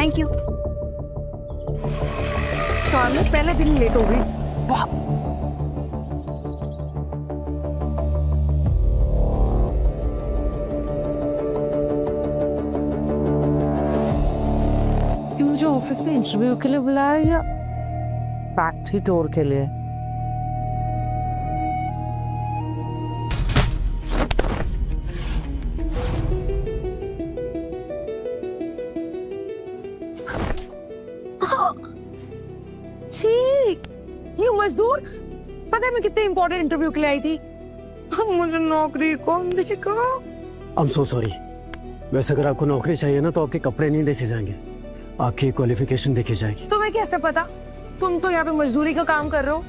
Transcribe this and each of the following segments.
Thank you. 4 minute पहले दिन late हो गई। वाह, मुझे ऑफिस में इंटरव्यू के लिए बुलाया या फैक्ट्री टूर के लिए? ठीक, ये मजदूर पता है मैं कितने इंपॉर्टेंट इंटरव्यू के लिए आई थी। मुझे नौकरी कौन देखेगा? I'm so sorry। वैसे अगर आपको नौकरी चाहिए ना तो आपके कपड़े नहीं देखे जाएंगे, आपकी क्वालिफिकेशन देखी जाएगी। तुम्हें कैसे पता? तुम तो यहाँ पे मजदूरी का काम कर रहे हो।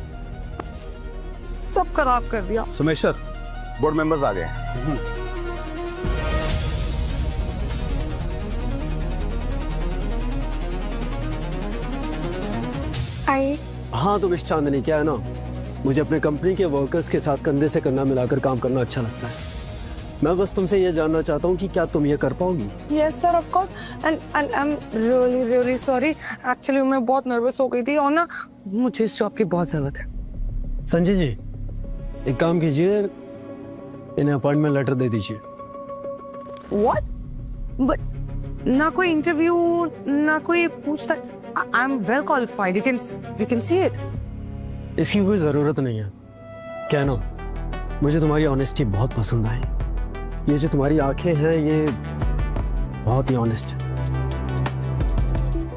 सब खराब कर दिया। सुमेश सर, बोर्ड मेंबर्स आ गए हैं। आइए। हाँ तो मिस चांदनी, क्या है ना, मुझे अपने कंपनी के वर्कर्स के साथ कंधे से कंधा मिलाकर काम करना अच्छा लगता है। मैं बस तुमसे ये जानना चाहता हूँ कि क्या तुम ये कर पाओगी? Yes sir, of course, and I'm really sorry। Actually मैं बहुत नर्वस हो गई थी और ना मुझे इस जॉब की बहुत जरूरत है। संजय जी, एक काम कीजिए, इन्हें अपॉइंटमेंट लेटर दे दीजिए। What? But ना कोई इंटरव्यू, ना कोई पूछता। I'm well qualified, you can see it। इसकी कोई जरूरत नहीं है। क्या है ना, मुझे तुम्हारी ऑनेस्टी बहुत पसंद आई। ये जो तुम्हारी आंखें हैं ये बहुत ही ऑनेस्ट है,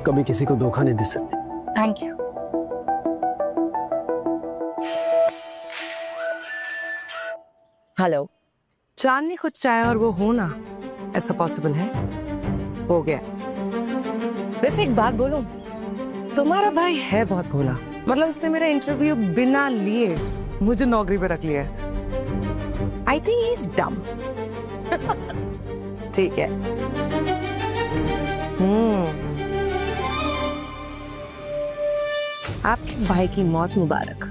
कभी किसी को धोखा नहीं दे सकती। Thank you। हेलो, चांदनी कुछ चाहे और वो हो ना, ऐसा पॉसिबल है? हो गया। वैसे एक बात बोलूं, तुम्हारा भाई है बहुत भोला। मतलब उसने मेरा इंटरव्यू बिना लिए मुझे नौकरी पे रख लिया है। I think he is dumb. ठीक है। आपके भाई की मौत मुबारक।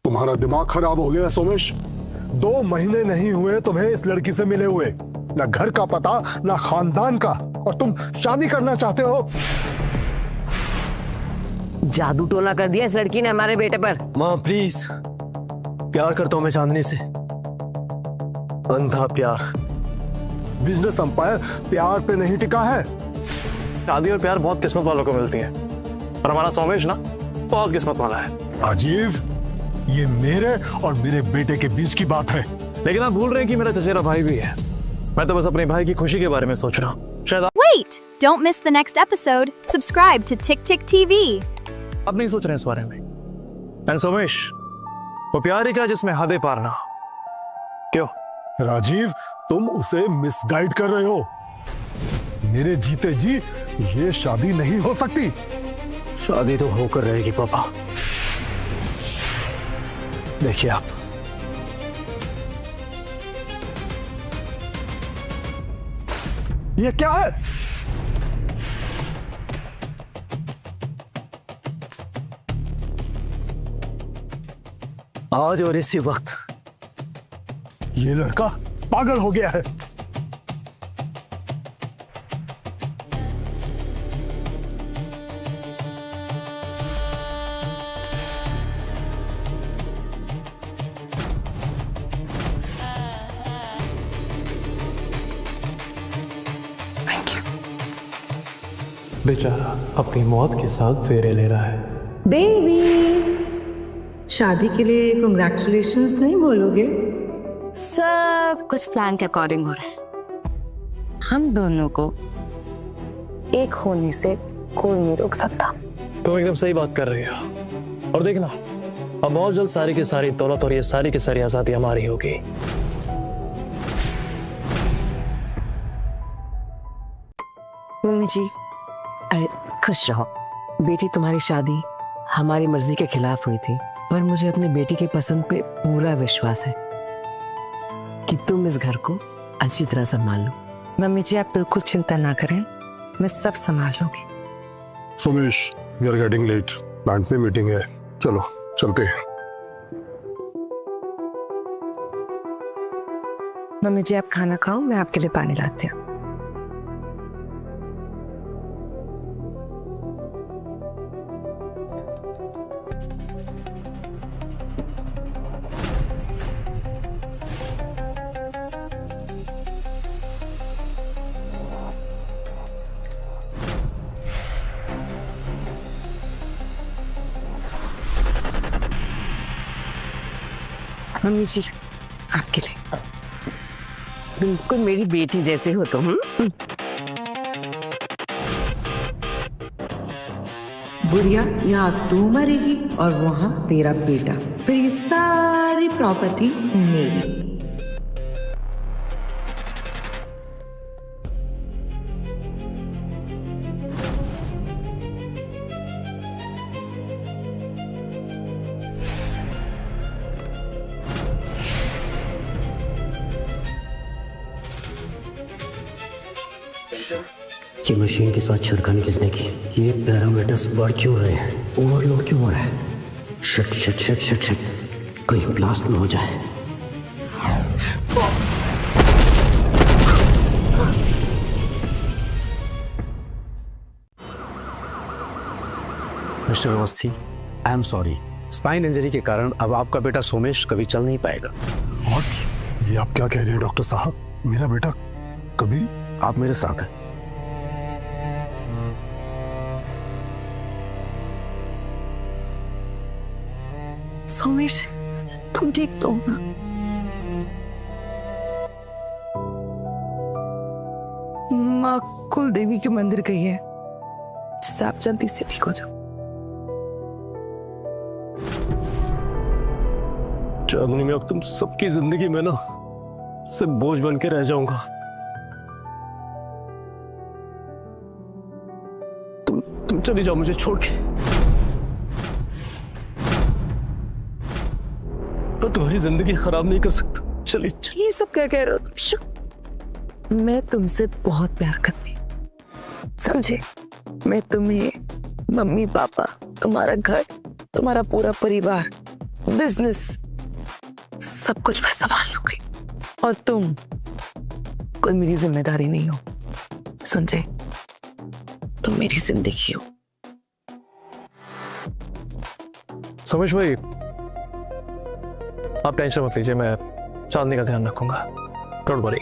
तुम्हारा दिमाग खराब हो गया सोमेश। 2 महीने नहीं हुए तुम्हें इस लड़की से मिले हुए, ना घर का पता ना खानदान का, और तुम शादी करना चाहते हो। जादू टोना कर दिया इस लड़की ने हमारे बेटे पर। माँ प्लीज, प्यार करता हूँ मैं चांदनी से, अंधा प्यार। बिजनेस अंपायर प्यार पे नहीं टिका है। शादी और प्यार बहुत किस्मत वालों को मिलती है, और हमारा सोमेश ना बहुत किस्मत वाला है। अजीब, ये मेरे और मेरे बेटे के बीच की बात है। लेकिन आप भूल रहे हैं कि मेरा चचेरा भाई भी है। मैं तो बस अपने भाई की खुशी के बारे में सोच रहा हूँ। शायद Wait! Don't miss the next episode. Subscribe to Tick Tick TV. आप नहीं सोच रहे हैं इस बारे में। एंड सोमेश, वो प्यार ही क्या जिसमें हदें पार ना। क्यों राजीव, तुम उसे मिसगाइड कर रहे हो। मेरे जीते जी ये शादी नहीं हो सकती। शादी तो होकर रहेगी पापा। देखिए आप, ये क्या है? आज और इसी वक्त ये लड़का पागल हो गया है। बेचारा अपनी मौत के साथ फेरे ले रहा है। बेबी, शादी के लिए कांग्रेचुलेशंस नहीं बोलोगे? सब कुछ प्लान के अकॉर्डिंग हो रहा है। हम दोनों को एक होने से कोई नहीं रोक सकता। तुम एकदम सही बात कर रही हो। और देखना, अब बहुत जल्द सारी की सारी दौलत और ये सारी की सारी आजादी हमारी होगी। मम्मी जी, अरे खुश रहो। बेटी, तुम्हारी शादी हमारी मर्जी के खिलाफ हुई थी, पर मुझे अपनी बेटी के पसंद पे पूरा विश्वास है कि तुम इस घर को अच्छी तरह संभाल लो। मम्मी जी, आप बिल्कुल चिंता ना करें, मैं सब संभाल लूंगी। Sumesh, we are getting late, plant में मीटिंग है, चलो चलते हैं। मम्मी जी आप खाना खाओ, मैं आपके लिए पानी लाती हूँ। मम्मी जी आपके लिए। बिल्कुल मेरी बेटी जैसे हो तुम। बुढ़िया, यहाँ तू मरेगी और वहाँ तेरा बेटा, फिर ये सारी प्रॉपर्टी मेरी। ये मशीन के साथ छिड़कानी किसने की? ये पैरामीटर्स बढ़ क्यों रहे हैं? ओवरलोड क्यों हो रहा है? Shit shit shit shit shit, कहीं ब्लास्ट न हो जाए। Mister Awasthi, I am sorry. Spine injury के कारण अब आपका बेटा सोमेश कभी चल नहीं पाएगा। व्हाट? ये आप क्या कह रहे हैं डॉक्टर साहब? मेरा बेटा कभी? आप मेरे साथ हैं। सोमेश तुम ठीक तो हो ना? माँ कुल देवी के मंदिर गई है, जिससे आप जल्दी से ठीक हो जाओ। चांदनी में अब तुम सबकी जिंदगी में ना सिर्फ बोझ बन के रह जाऊंगा। तुम चली जाओ मुझे छोड़ के। मैं तुम्हारी जिंदगी खराब नहीं कर सकता। चलिए। ये सब क्या कह रहे हो तुम? मैं तुमसे बहुत प्यार करती हूँ, समझे? मैं तुम्हें, मम्मी पापा, तुम्हारा घर, तुम्हारा पूरा परिवार, बिजनेस, सब कुछ मैं संभाल लूंगी। और तुम कोई मेरी जिम्मेदारी नहीं हो, समझे? तुम मेरी जिंदगी हो। सोमेश भाई, आप टेंशन मत लीजिए, मैं चांदनी का ध्यान रखूंगा। Don't worry.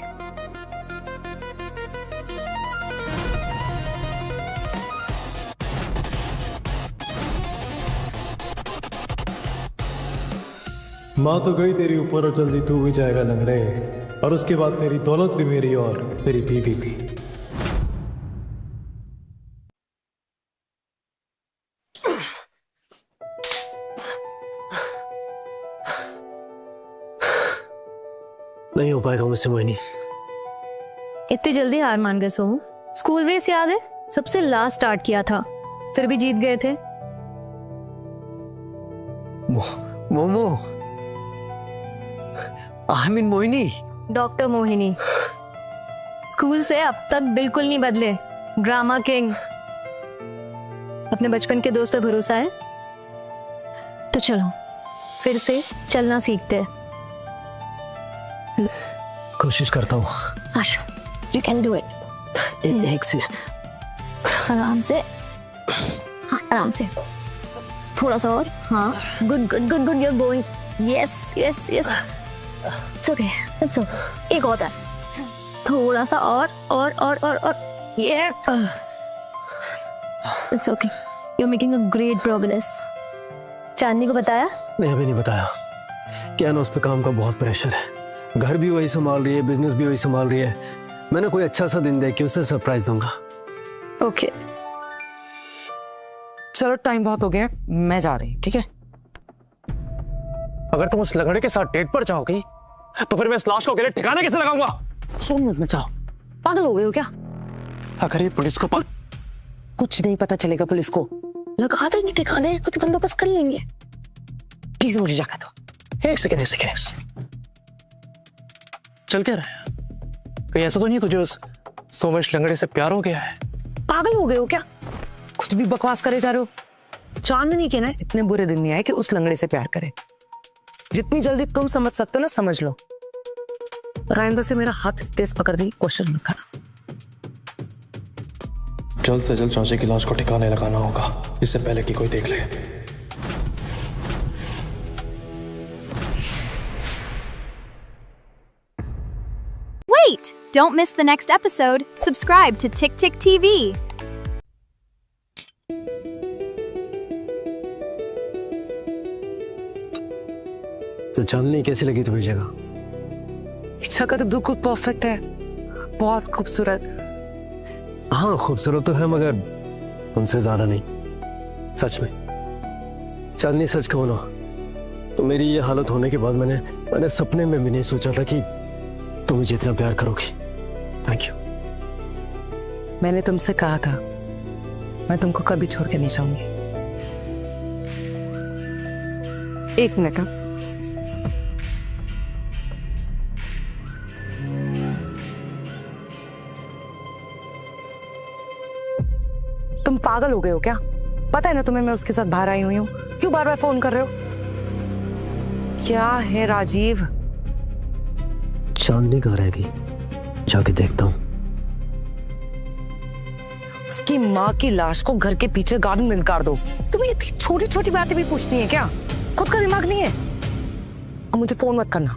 माँ तो गई तेरी ऊपर और जल्दी तू भी जाएगा लंगड़े, और उसके बाद तेरी दौलत भी मेरी और तेरी बीवी भी। नहीं हो पाएगा मुझसे मोहिनी। इतनी जल्दी हार मान गए सोमू? स्कूल रेस याद है? सबसे लास्ट स्टार्ट किया था, फिर भी जीत गए थे। Momo, I mean Mohini. Doctor Mohini. School से अब तक बिल्कुल नहीं बदले। Drama king. अपने बचपन के दोस्त पे भरोसा है? तो चलो फिर से चलना सीखते हैं। कोशिश करता हूँ। आशु, you can do it. एक से आराम से, हाँ आराम से, थोड़ा सा और। हाँ, good good good good, you're going. Yes yes yes. It's okay, it's okay. एक और है, थोड़ा सा और ये। It's okay. You're making a great progress. चांदनी को बताया? नहीं, अभी नहीं बताया। क्या ना, उस पे काम का बहुत प्रेशर है। घर भी वही संभाल रही है, बिजनेस भी वही संभाल रही है। मैंने कोई अच्छा सा दिन देख के उसे सरप्राइज दूंगा। ओके। चलो टाइम बहुत हो गया, मैं जा रही हूँ, ठीक है? अगर तुम उस लंगड़े के साथ डेट पर जाओगी तो फिर मैं इस लाश को अकेले ठिकाने कैसे लगाऊंगा? सुन मत मचाओ, पागल हो गए हो क्या? अगर ये पुलिस को कुछ नहीं पता चलेगा पुलिस को। लगा देंगे ठिकाने, कुछ बंदोबस्त कर लेंगे। प्लीज मुझे जाकर दो। एक सेकेंड। चल क्या रहा है? कहीं ऐसा तो नहीं तुझे उस सोमेश लंगड़े से प्यार हो गया है? पागल हो गए हो क्या? कुछ भी बकवास करे जा रहे हो। चांदनी के ना इतने बुरे दिन नहीं आए कि उस लंगड़े से प्यार करे। जितनी जल्दी तुम समझ सकते हो ना, समझ लो। और आइंदा से मेरा हाथ तेज पकड़ दी क्वेश्चन मत करना। जल्द से जल्द चाची की लाश को ठिकाने लगाना होगा, इससे पहले कि कोई देख ले। Wait! Don't miss the next episode. Subscribe to Tick Tick TV. तो चांदनी कैसी लगी तुम्हें जगह? जगह तो बिल्कुल परफेक्ट है, बहुत खूबसूरत। हाँ खूबसूरत तो है मगर उनसे ज्यादा नहीं। सच में चांदनी, सच कहो ना तो मेरी ये हालत होने के बाद मैंने सपने में भी नहीं सोचा था कि तुम मुझे इतना प्यार करोगी। Thank you. मैंने तुमसे कहा था मैं तुमको कभी छोड़ के नहीं जाऊंगी। एक मिनट। तुम पागल हो गए हो क्या? पता है ना तुम्हें मैं उसके साथ बाहर आई हुई हूँ, क्यों बार बार फोन कर रहे हो? क्या है राजीव? चांदनी कहाँ रहेगी? जाके देखता हूँ। उसकी माँ की लाश को घर के पीछे गार्डन में निकाल दो। तुम्हें इतनी छोटी छोटी बातें भी पूछनी है क्या? खुद का दिमाग नहीं है? अब मुझे फोन मत करना।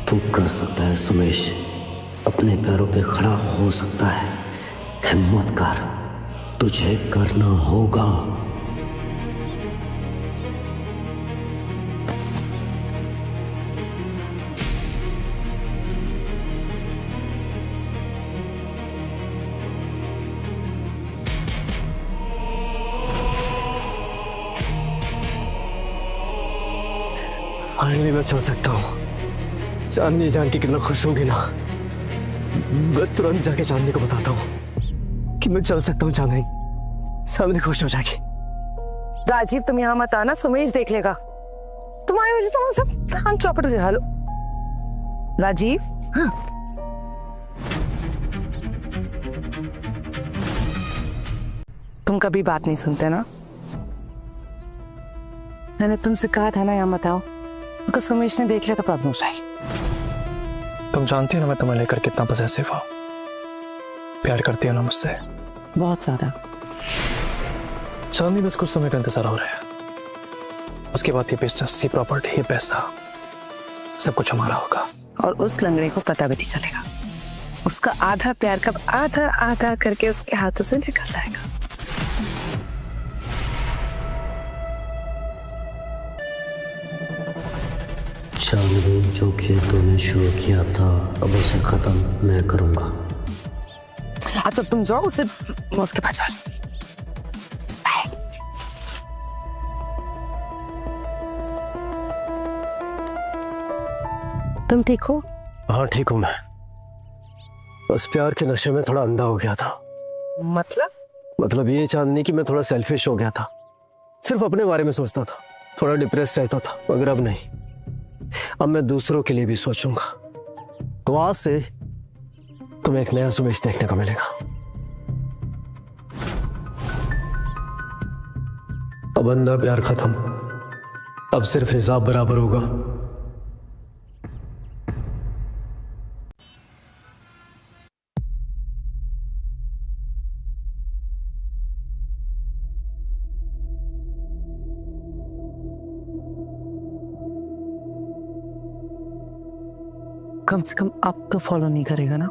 तू कर सकता है सुमेश, अपने पैरों पे खड़ा हो सकता है। हिम्मत कर, तुझे करना होगा। फाइनली मैं चल सकता हूँ। चांदनी जान के कितना खुश होगी ना। मैं तुरंत जाके चांदनी को बताता हूँ कि मैं चल सकता हूँ। चांदनी खुश हो जाएगी। राजीव तुम यहाँ मत आना, सुमेश देख लेगा। तुम्हारी वजह से तो सब प्लान चौपट हो जाए। हेलो राजीव। हाँ। तुम कभी बात नहीं सुनते ना। मैंने तुमसे कहा था ना यहाँ मत आओ, अगर सुमेश ने देख लिया तो प्रॉब्लम हो जाएगी। तुम जानती हो ना मैं तुम्हें लेकर कितना पॉसेसिव हूं। प्यार करती हो ना मुझसे? बहुत ज्यादा। चांदनी बस कुछ समय का इंतजार हो रहा है, उसके बाद ये बिजनेस, ये प्रॉपर्टी, ये पैसा, सब कुछ हमारा होगा। और उस लंगड़े को पता भी नहीं चलेगा। उसका आधा प्यार कब आधा आधा करके उसके हाथों से निकल जाएगा। चांदनी, जो खेल तूने शुरू किया था अब उसे खत्म मैं करूंगा। अच्छा तुम जाओ, उसे उसके पास जाओ। तुम ठीक हो? हाँ ठीक हूं मैं। उस प्यार के नशे में थोड़ा अंधा हो गया था। मतलब ये चांदनी कि मैं थोड़ा सेल्फिश हो गया था, सिर्फ अपने बारे में सोचता था, थोड़ा डिप्रेस रहता था। मगर अब नहीं, अब मैं दूसरों के लिए भी सोचूंगा। तो आज से तुम्हें एक नया सुमेश देखने को मिलेगा। अब अंधा प्यार खत्म, अब सिर्फ हिसाब बराबर होगा। कम से कम अब तो फॉलो नहीं करेगा ना?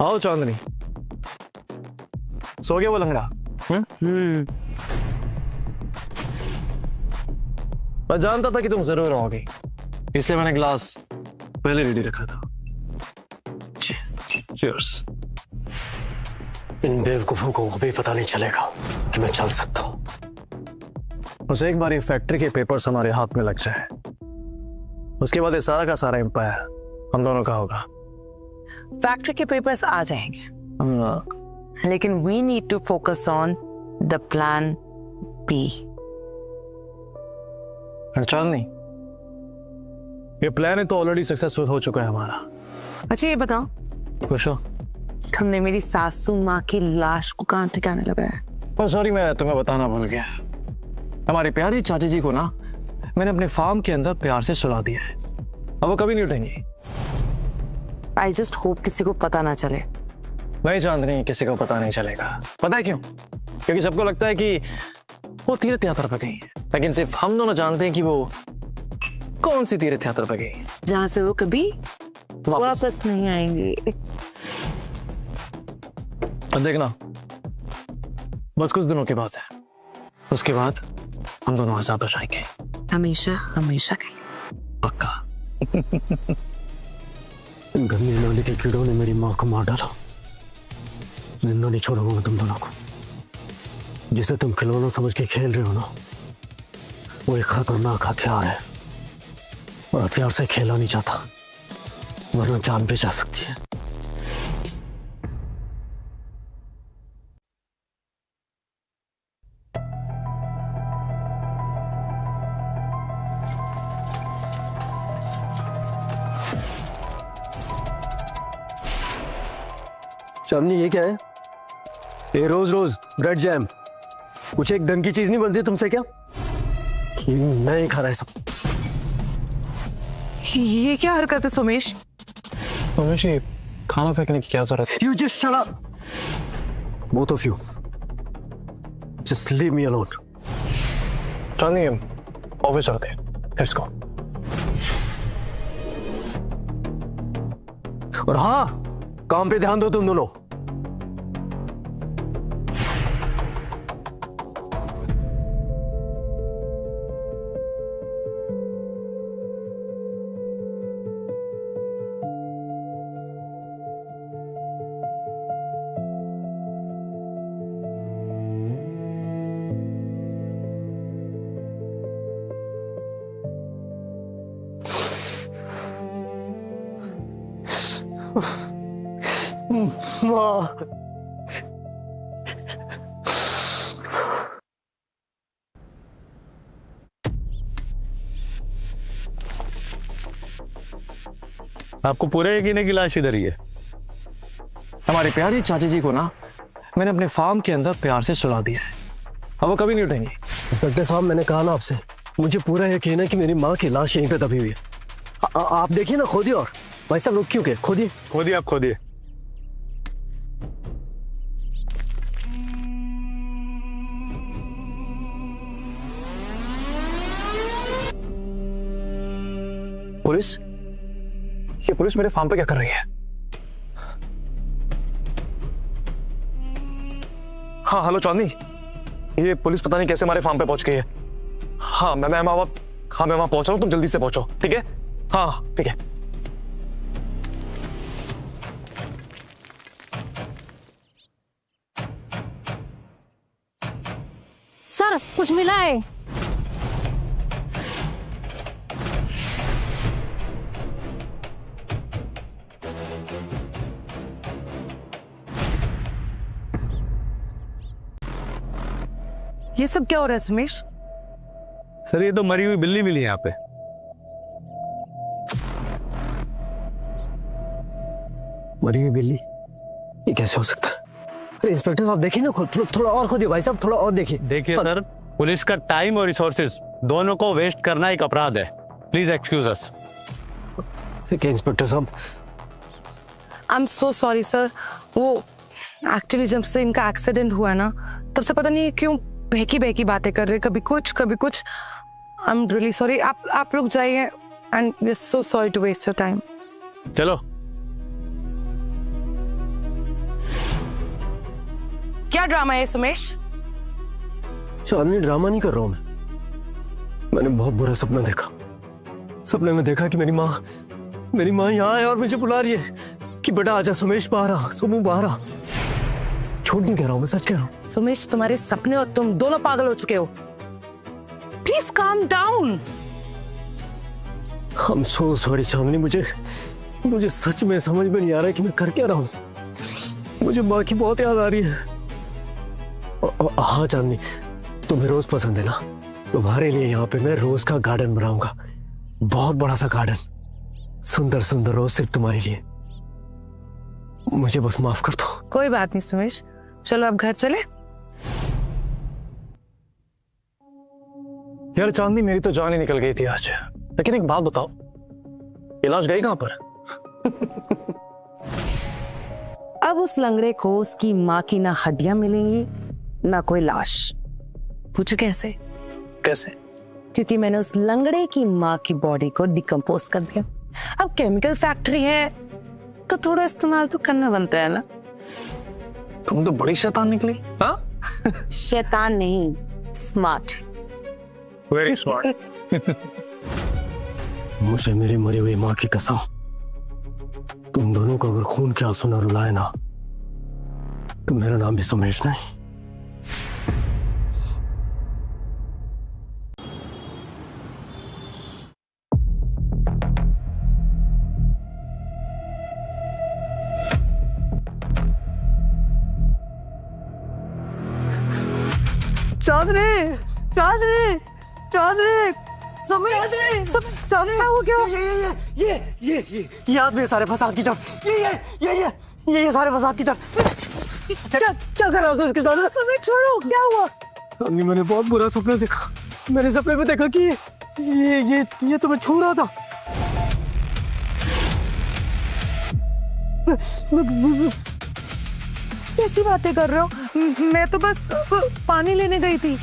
आओ चांदनी, सो गया वो लंगड़ा? मैं जानता था कि तुम जरूर आओगे, इसलिए मैंने ग्लास पहले रेडी रखा था। Cheers. इन बेवकूफों को अभी पता नहीं चलेगा कि मैं चल सकता हूँ। बस एक बार ये फैक्ट्री के पेपर्स हमारे हाथ में लग जाए, उसके बाद ये सारा का सारा एम्पायर हम दोनों का होगा। फैक्ट्री के पेपर्स आ जाएंगे, लेकिन we need to focus on the plan B. Chandni, ये प्लान है तो ऑलरेडी सक्सेसफुल हो चुका है हमारा। अच्छा ये बताओ, खुश हो? तुमने मेरी सासू माँ की लाश को कहाँ ठिकाने लगाया? पर सॉरी, मैं तुम्हें बताना भूल गया। हमारे प्यारे चाचा जी को ना मैंने अपने फार्म के अंदर प्यार से सुला दिया है, अब वो कभी नहीं उठेंगे। आई जस्ट होप किसी को पता ना चले। नहीं चांदनी, किसी को पता नहीं चलेगा। पता है क्यों? क्योंकि सबको लगता है कि वो तीर्थ यात्रा पर गई है, लेकिन सिर्फ हम दोनों जानते हैं कि वो कौन सी तीर्थ यात्रा पर गई, जहां से वो कभी वापस नहीं आएंगे। अब देखना, बस कुछ दिनों की बात है, उसके बाद हम दोनों आजाद हो जाएंगे। हमेशा हमेशा के पक्का। गंदी नाली के कीड़ों ने मेरी माँ को मार डाला, जिंदा नहीं छोड़ूंगा तुम दोनों को। जिसे तुम खिलौना समझ के खेल रहे हो ना, वो एक खतरनाक हथियार है, और हथियार से खेला नहीं जाता, वरना जान भी जा सकती है। चांदनी, ये क्या है? ये रोज रोज ब्रेड जैम, कुछ एक ढंग की चीज नहीं बनती तुमसे क्या? मैं ही खा रहा है सब। ये क्या हरकत है सोमेश? सोमेश, ये खाना फेंकने की क्या जरूरत है? You just shut up, both of you. Just leave me alone. Chandni, office चलते हैं, लेट्स गो। और हाँ, काम पे ध्यान दो तुम दोनों। आपको पूरे यकीन है कि लाश इधर ही है? हमारे प्यारे चाचा जी को ना मैंने अपने फार्म के अंदर प्यार से सुला दिया है, अब वो कभी नहीं उठेंगे। इंस्पेक्टर साहब, मैंने कहा ना आपसे, मुझे पूरा यकीन है कि मेरी माँ की लाश यहीं पे दबी हुई है। आप देखिए ना, खोदिए। और भाई साहब, रुक क्यों गए? खोदिए खोदिए, आप खोदिए। पुलिस? ये पुलिस मेरे फार्म पे क्या कर रही है? हाँ हेलो चांदनी, ये पुलिस पता नहीं कैसे हमारे फार्म पे पहुंच गई है। हाँ मैं वहां पहुंच रहा हूँ, तुम जल्दी से पहुंचो, ठीक है? हाँ ठीक है। सर, कुछ मिला है? ये सब क्या हो रहा है सुमेश? सर, ये तो मरी हुई बिल्ली मिली यहाँ पे। मरी हुई बिल्ली? ये कैसे हो सकता है? अरे इंस्पेक्टर साहब देखिए ना, थोड़ा और खोदिए भाई साहब, थोड़ा और देखिए। देखिए सर, पुलिस का टाइम और रिसोर्सेज दोनों को वेस्ट करना एक अपराध है। प्लीज एक्सक्यूज अस। देखिए इंस्पेक्टर साहब, I am so sorry sir. वो एक्चुअली जब से इनका एक्सीडेंट हुआ ना, तब से पता नहीं क्यों बहकी बातें कर रहे, कभी कुछ। I am really sorry. आप लोग जाइए, and we are so sorry to waste your time. चलो। क्या ड्रामा है सुमेश? चांदनी, ड्रामा नहीं कर रहा हूं मैंने बहुत बुरा सपना देखा। सपने में देखा कि मेरी माँ यहाँ है और मुझे बुला रही है कि बेटा आजा सुमेश, बाहर आ, सुमू बाहर आ। झूठ नहीं कह रहा हूं, मैं सच कह रहा हूं। सुमेश, तुम्हारे सपने और तुम दोनों पागल हो चुके हो। Please calm down. I'm so sorry चांदनी, मुझे सच में समझ में नहीं आ रहा है कि मैं कर क्या रहा हूं। मुझे माँ की बहुत याद आ रही है। हाँ चांदनी, तुम्हें रोज पसंद है ना? तुम्हारे लिए यहाँ पे मैं रोज का गार्डन बनाऊंगा, बहुत बड़ा सा गार्डन, सुंदर सुंदर रोज सिर्फ तुम्हारे लिए। मुझे बस माफ कर दो। कोई बात नहीं सुमेश, चलो अब घर चले। यार चांदनी, मेरी तो जान ही निकल गई थी आज। लेकिन एक बात बताओ, इलाज गई कहां पर? अब उस लंगड़े को उसकी माँ की ना हड्डियां मिलेंगी ना कोई लाश। पूछो कैसे? कैसे? क्योंकि मैंने उस लंगड़े की माँ की बॉडी को डिकम्पोज कर दिया। अब केमिकल फैक्ट्री है तो थोड़ा इस्तेमाल तो करना बनता है ना। तुम तो बड़ी शैतान निकली। हाँ? शैतान नहीं, स्मार्ट। Very smart. मुझे मेरी मरी हुई माँ की कसम, तुम दोनों को अगर खून के आंसू न रुलाए ना तो मेरा नाम भी सुमेश नहीं। चांदनी, चांदनी, चांदनी, चांदनी, वो क्या? ये आदमी सारे फसाद की जड़, ये सारे फसाद की जड़। क्या कर रहा था इसके साथ? समय छोड़ो, क्या हुआ? चांदनी, मैंने बहुत बुरा सपना देखा। मैंने सपने में देखा कि ये तुम्हें छू रहा था। कैसी बातें कर रहे हो? मैं तो बस पानी लेने गई थी।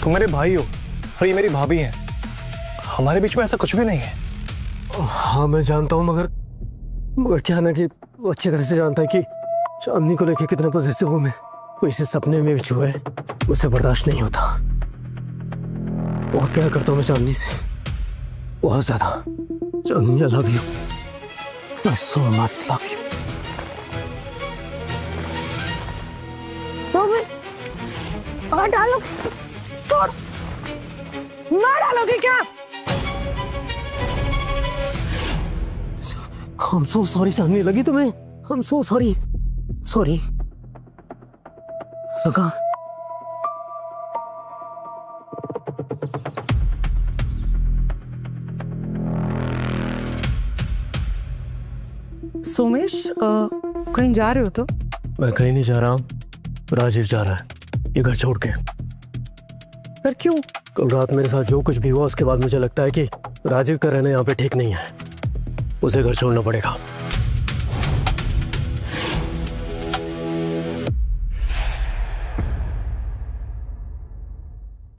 तुम मेरे भाई हो और ये मेरी भाभी हैं। हमारे बीच में ऐसा कुछ भी नहीं है। हाँ मैं जानता हूँ, मगर क्या ना कि वो अच्छी तरह से जानता है कि चांदनी को लेके कितना पॉजिटिव हूँ मैं। वो इसे सपने में भी छुए, उसे बर्दाश्त नहीं होता। बहुत प्यार करता हूँ मैं चांदनी से, बहुत ज्यादा। Chandni, I love you, I so much love you. डालो, छोड़, ना डालोगे क्या? I'm so sorry चांदनी, लगी तुम्हें? I'm so sorry, sorry। लगा? सोमेश, कहीं जा रहे हो तो? मैं कहीं नहीं जा रहा हूँ, राजीव जा रहा है ये घर छोड़ के। पर क्यों? कल रात मेरे साथ जो कुछ भी हुआ उसके बाद मुझे लगता है कि राजीव का रहना यहाँ पे ठीक नहीं है, उसे घर छोड़ना पड़ेगा।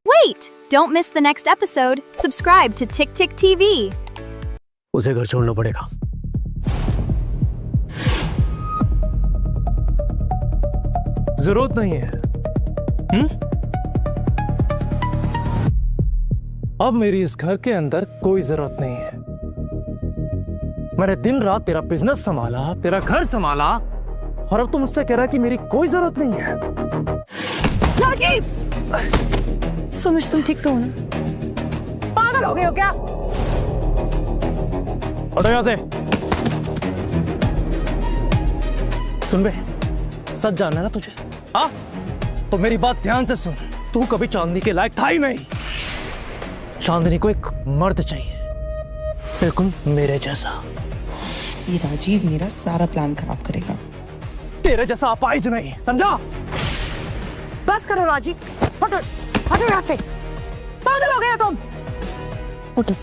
Wait! Don't miss the next episode. Subscribe to Tick Tick TV. उसे घर छोड़ना पड़ेगा। जरूरत नहीं है। अब मेरी इस घर के अंदर कोई जरूरत नहीं है। मैंने दिन रात तेरा बिजनेस संभाला, तेरा घर संभाला, और अब तुम मुझसे कह रहा कि मेरी कोई जरूरत नहीं है। सोमेश, तुम ठीक तो हो ना? पागल हो गए हो क्या? हटो यहां से। सुन बे, सच जानना है ना तुझे? हाँ, तो मेरी बात ध्यान से सुन। तू कभी चांदनी के लायक था ही नहीं। चांदनी को एक मर्द चाहिए, बिल्कुल मेरे जैसा। ये राजीव मेरा सारा प्लान खराब करेगा। तेरे जैसा अपाहिज नहीं, समझा? बस करो राजीव, हटो, हटो यहाँ से। पागल हो गया तुम। उठो।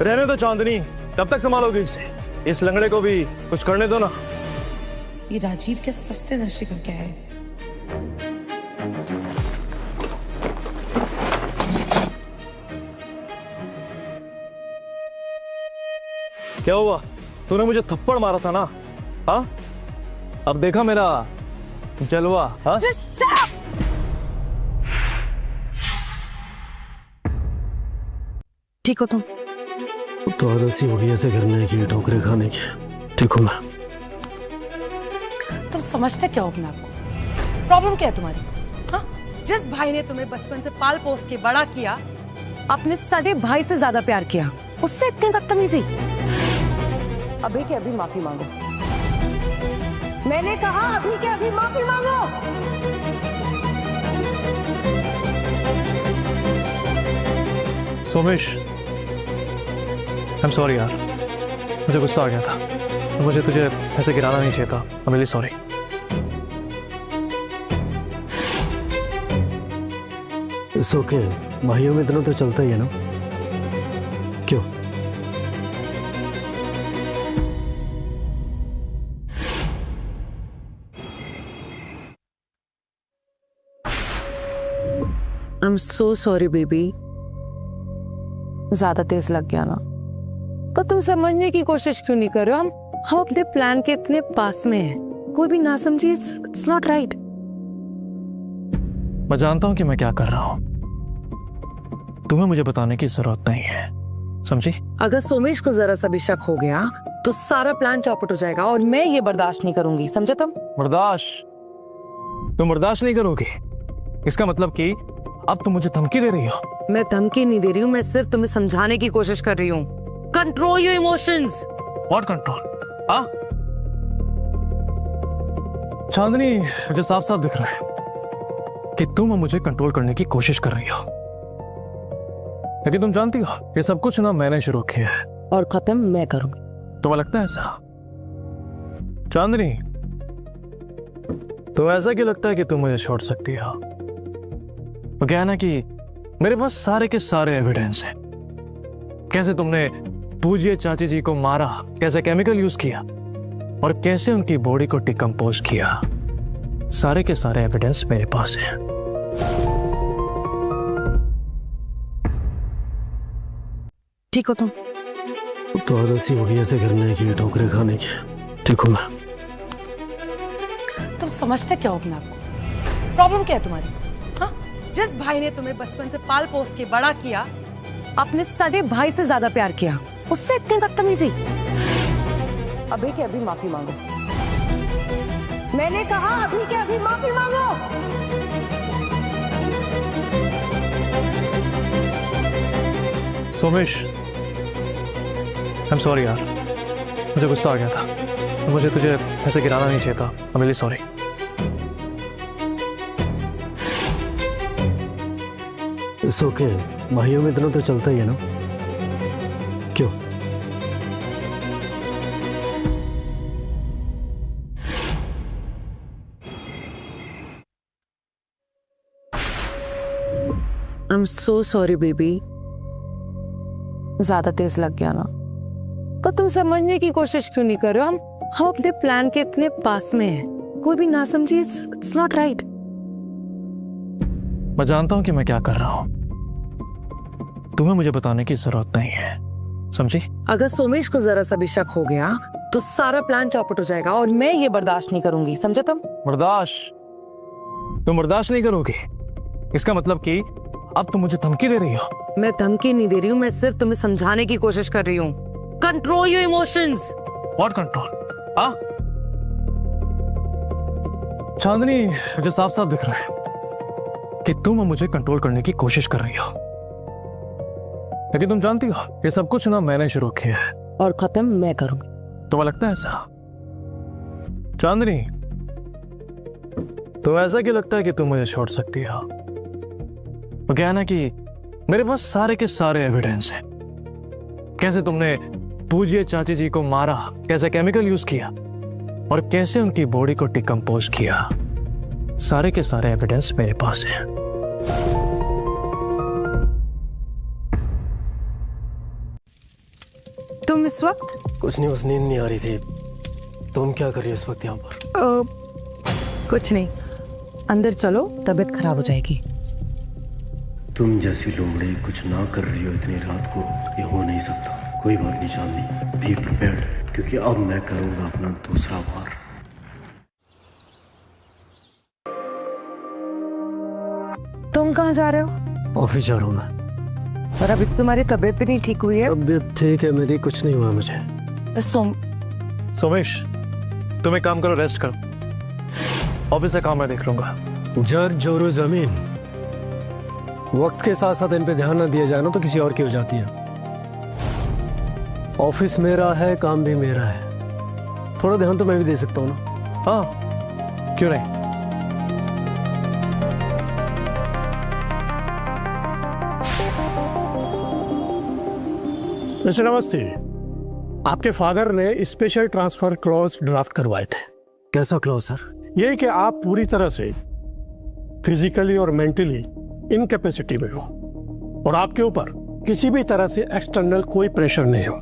रहने दो चांदनी, कब तक संभालोगी इसे? इस लंगड़े को भी कुछ करने दो ना। ये राजीव के सस्ते नशे का क्या है? क्या हुआ? तूने मुझे थप्पड़ मारा था ना? हाँ, अब देखा मेरा जलवा। हाँ? ठीक हो तुम? तो आदत सी होगी ऐसे करने की, ठोकरे खाने की। ठीक हूँ मैं। तुम समझते क्या हो अपने आप को? प्रॉब्लम क्या है तुम्हारी? हाँ? जिस भाई ने तुम्हें बचपन से पाल पोस के बड़ा किया, अपने सगे भाई से ज्यादा प्यार किया, उससे इतनी बदतमीजी। अभी के अभी माफी मांगो। मैंने कहा अभी के अभी माफी मांगो। सोमेश, आई एम सॉरी यार, मुझे गुस्सा आ गया था। मुझे तुझे ऐसे गिराना नहीं चाहिए था। आई am really sorry. It's okay, भाइयों में इतना तो चलता ही है ना। क्यों? I am so sorry baby, ज्यादा तेज लग गया ना। पर तुम समझने की कोशिश क्यों नहीं कर रहे हो? हम अपने प्लान के इतने पास में हैं, कोई भी ना समझिए। It's not right. मैं जानता हूं कि मैं क्या कर रहा हूं, तुम्हें मुझे बताने की जरूरत नहीं है, समझी? अगर सोमेश को जरा सा भी शक हो गया तो सारा प्लान चौपट हो जाएगा और मैं ये बर्दाश्त नहीं करूंगी, समझे तुम? बर्दाश्त? तुम बर्दाश्त नहीं करोगे? इसका मतलब कि अब तुम मुझे धमकी दे रही हो? मैं धमकी नहीं दे रही हूँ, मैं सिर्फ तुम्हें समझाने की कोशिश कर रही हूँ। Control your emotions. What control? हाँ? चांदनी, मुझे साफ साफ दिख रहा है कि तुम मुझे कंट्रोल करने की कोशिश कर रही हो, लेकिन तुम जानती हो ये सब कुछ ना मैंने शुरू किया है और खत्म मैं करूंगी। तुम्हें लगता है ऐसा? चांदनी, तो ऐसा क्यों लगता है कि तुम मुझे छोड़ सकती हो? वो क्या है ना कि मेरे पास सारे के सारे एविडेंस हैं। कैसे तुमने पूजिए चाची जी को मारा, कैसे केमिकल यूज किया और कैसे उनकी बॉडी को डिकम्पोज किया, सारे के सारे एविडेंस मेरे पास हैं। ठीक हो तुम? तो आदत सी होगी ऐसे करने की, ठोकरे खाने की। ठीक हूँ मैं। तुम समझते क्या हो अपने आप को? प्रॉब्लम क्या है तुम्हारी? हाँ? जिस भाई ने तुम्हें बचपन से पाल पोस के बड़ा किया, अपने सगे भाई से ज्यादा प्यार किया, उससे इतनी बदतमीजी। अभी के अभी माफी मांगो। मैंने कहा अभी के अभी माफी मांगो। सोमेश, आई एम सॉरी यार, मुझे गुस्सा आ गया था। मुझे तुझे ऐसे गिराना नहीं चाहिए था। आई am really sorry. It's okay, भाइयों में इतना तो चलता ही है ना। क्यों? I am so sorry baby, ज्यादा तेज लग गया ना। पर तुम समझने की कोशिश क्यों नहीं कर रहे हो? हम अपने प्लान के इतने पास में हैं, कोई भी ना समझिए। It's not right. मैं जानता हूं कि मैं क्या कर रहा हूं, तुम्हें मुझे बताने की जरूरत नहीं है, समझी? अगर सोमेश को जरा सा भी शक हो गया तो सारा प्लान चौपट हो जाएगा और मैं ये बर्दाश्त नहीं करूंगी, समझे तुम? बर्दाश्त? तुम बर्दाश्त नहीं करोगे? इसका मतलब कि अब तुम मुझे धमकी दे रही हो? मैं धमकी नहीं दे रही हूँ, मैं सिर्फ तुम्हें समझाने की कोशिश कर रही हूँ। Control your emotions. What control? हाँ? चांदनी, मुझे साफ साफ दिख रहा है कि तुम मुझे कंट्रोल करने की कोशिश कर रही हो, लेकिन तुम जानती हो ये सब कुछ ना मैंने शुरू किया है और खत्म मैं करूंगी। तुम्हें लगता है ऐसा? चांदनी, तो ऐसा क्यों लगता है कि तुम मुझे छोड़ सकती हो? वो क्या है ना कि मेरे पास सारे के सारे एविडेंस हैं। कैसे तुमने पूजिए चाची जी को मारा, कैसे केमिकल यूज किया और कैसे उनकी बॉडी को डिकम्पोज किया, सारे के सारे एविडेंस मेरे पास हैं। तुम इस वक्त? कुछ नहीं, बस नींद नहीं आ रही थी। तुम क्या कर रही हो इस वक्त यहाँ पर? कुछ नहीं, अंदर चलो, तबीयत खराब हो जाएगी। तुम जैसी लोमड़ी कुछ ना कर रही हो इतनी रात को, ये हो नहीं सकता। कोई बात नहीं चांदनी, बी प्रिपेयर्ड, क्योंकि अब मैं करूंगा अपना दूसरा वार। तुम कहाँ जा रहे हो? ऑफिस जा रहा हूँ मैं। और अभी तो तुम्हारी तबीयत भी नहीं ठीक हुई है। तबीयत ठीक है मेरी, कुछ नहीं हुआ मुझे। सोमेश, तुम एक काम करो, रेस्ट करो। ऑफिस से काम मैं देख लूंगा। जर जोरो जमीन, वक्त के साथ साथ इन पे ध्यान ना दिया जाए ना तो किसी और की हो जाती है। ऑफिस मेरा है, काम भी मेरा है, थोड़ा ध्यान तो मैं भी दे सकता हूँ ना। हाँ, क्यों नहीं। मिस्टर नमस्ते, आपके फादर ने स्पेशल ट्रांसफर क्लॉज ड्राफ्ट करवाए थे। कैसा क्लॉज सर? ये कि आप पूरी तरह से फिजिकली और मेंटली इनकैपेसिटी में हो और आपके ऊपर किसी भी तरह से एक्सटर्नल कोई प्रेशर नहीं हो,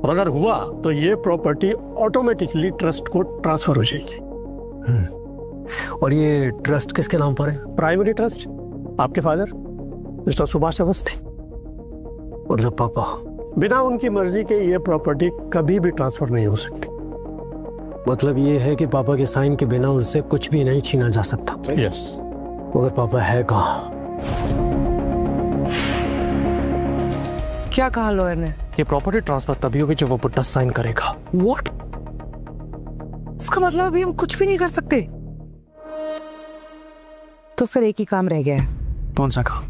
और अगर हुआ तो ये प्रॉपर्टी ऑटोमेटिकली ट्रस्ट को ट्रांसफर हो जाएगी। और ये ट्रस्ट किसके नाम पर है? प्राइमरी ट्रस्ट आपके फादर मिस्टर सुभाष अवस्थी और पापा। बिना उनकी मर्जी के ये प्रॉपर्टी कभी भी ट्रांसफर नहीं हो सकती। मतलब ये है कि पापा के साइन के बिना उनसे कुछ भी नहीं छीना जा सकता। यस। मगर पापा है कहाँ? क्या कहा लॉयर ने? ये प्रॉपर्टी ट्रांसफर तभी होगी जब वो बुड्ढा साइन करेगा। व्हाट? इसका मतलब अभी हम कुछ भी नहीं कर सकते। तो फिर एक ही काम रह गया है। कौन सा काम?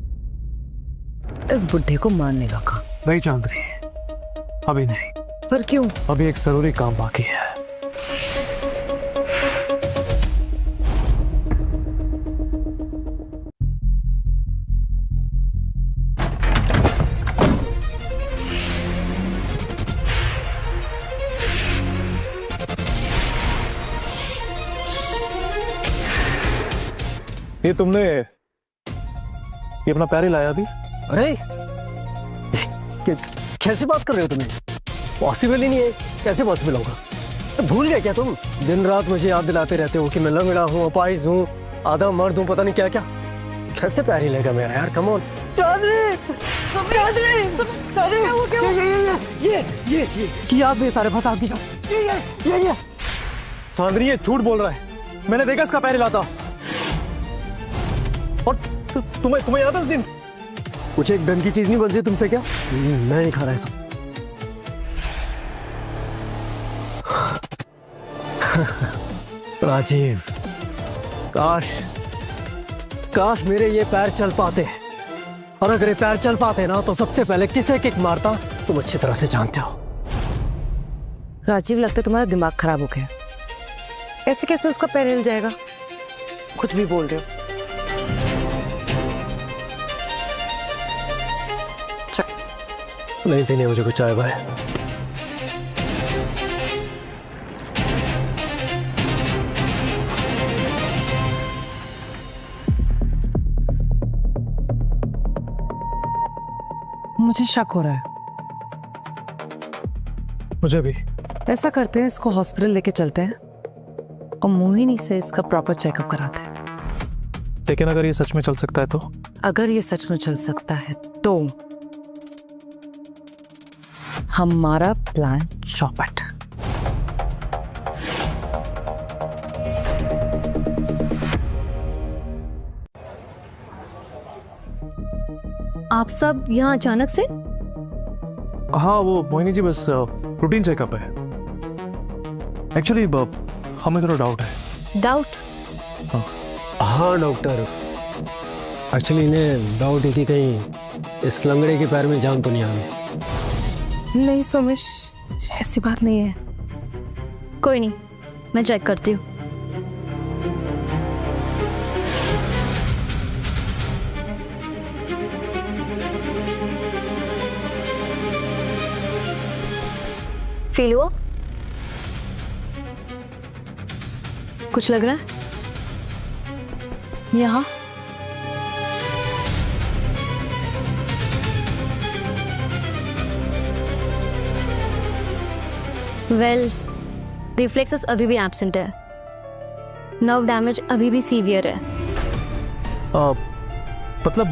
इस बुड्ढे को मारने का काम। नहीं चांदनी, अभी नहीं। पर क्यों? अभी एक जरूरी काम बाकी है। ये तुमने ये अपना पैर ही लाया अभी? अरे कैसे बात कर रहे हो तुम्हें? पॉसिबल ही नहीं है। कैसे पॉसिबल होगा? तो भूल गए क्या तुम? दिन रात मुझे याद दिलाते रहते हो कि मैं लंगड़ा हूँ, अपाहिज हूँ, आधा मर्द हूँ, पता नहीं क्या क्या। कैसे पैर ही लेगा मेरा यार? Come on. ये की याद में सारे फंसा दी। ये चांदनी ये झूठ बोल रहा है। मैंने देखा इसका पैर हिलाता। और तुम्हें याद है उस दिन? कुछ एक ढंग की चीज नहीं बनती तुमसे क्या? मैं नहीं खा रहा है सब। राजीव, काश मेरे ये पैर चल पाते, और अगर ये पैर चल पाते ना तो सबसे पहले किसे किक मारता तुम अच्छी तरह से जानते हो। राजीव, लगता है तुम्हारा दिमाग खराब हो गया। ऐसे कैसे उसका पैर हिल जाएगा? कुछ भी बोल रहे हो। नहीं पीनी मुझे कुछ चाय बाय। मुझे शक हो रहा है। मुझे भी। ऐसा करते हैं, इसको हॉस्पिटल लेके चलते हैं और मोहिनी से इसका प्रॉपर चेकअप कराते हैं। लेकिन अगर ये सच में चल सकता है तो? अगर ये सच में चल सकता है तो हमारा प्लान चौपट। आप सब यहाँ अचानक से? हाँ वो मोहिनी जी बस रूटीन चेकअप है। एक्चुअली हमें थोड़ा डाउट है। डाउट? हाँ डॉक्टर, एक्चुअली इन्हें डाउट है कि कहीं इस लंगड़े के पैर में जान तो नहीं आ गई। नहीं सोमेश, ऐसी बात नहीं है। कोई नहीं, मैं चेक करती हूँ। फील हुआ? कुछ लग रहा है यहाँ? वेल, रिफ्लेक्सेस अभी भी एब्सेंट है। नर्व डैमेज अभी भी सीवियर है। मतलब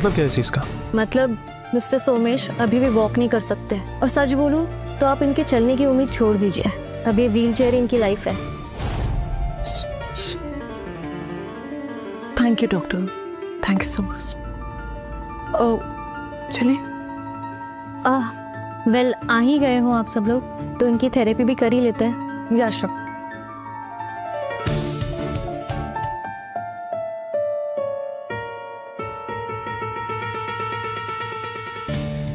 क्या है इस चीज का? मतलब मिस्टर सोमेश अभी भी वॉक नहीं कर सकते, और सच बोलूं तो आप इनके चलने की उम्मीद छोड़ दीजिए। अब ये व्हील चेयर इनकी लाइफ है। Thank you doctor, thank you so much. ओ चलिए। वेल आ ही गए हो आप सब लोग तो इनकी थेरेपी भी कर ही लेते हैं। या श्योर।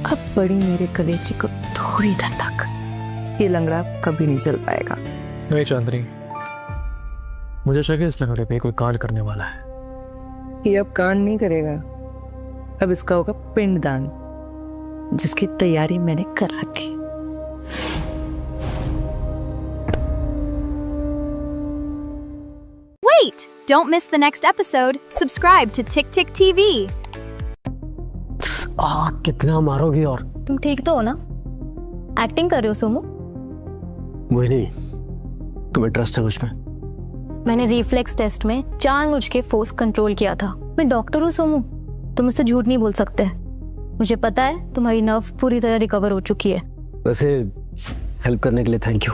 अब बड़ी मेरे कलेजे को थोड़ी ठंडक, ये लंगड़ा कभी नहीं चल पाएगा। नहीं चांदनी, मुझे शक है इस लंगड़े पे कोई कांड करने वाला है। ये अब कांड नहीं करेगा, अब इसका होगा पिंडदान, जिसकी तैयारी मैंने कर रखी। Wait! Don't miss the next episode. Subscribe to Tick Tick TV. कितना मारोगी? और तुम ठीक तो हो ना? एक्टिंग कर रहे हो सोमू? मोहिनी, तुम्हें ट्रस्ट है मुझ पे? मैंने रिफ्लेक्स टेस्ट में जानबूझ के फोर्स कंट्रोल किया था। मैं डॉक्टर हूँ सोमू, तुम मुझसे झूठ नहीं बोल सकते। मुझे पता है तुम्हारी नर्व पूरी तरह रिकवर हो चुकी है। वैसे हेल्प करने के लिए थैंक यू।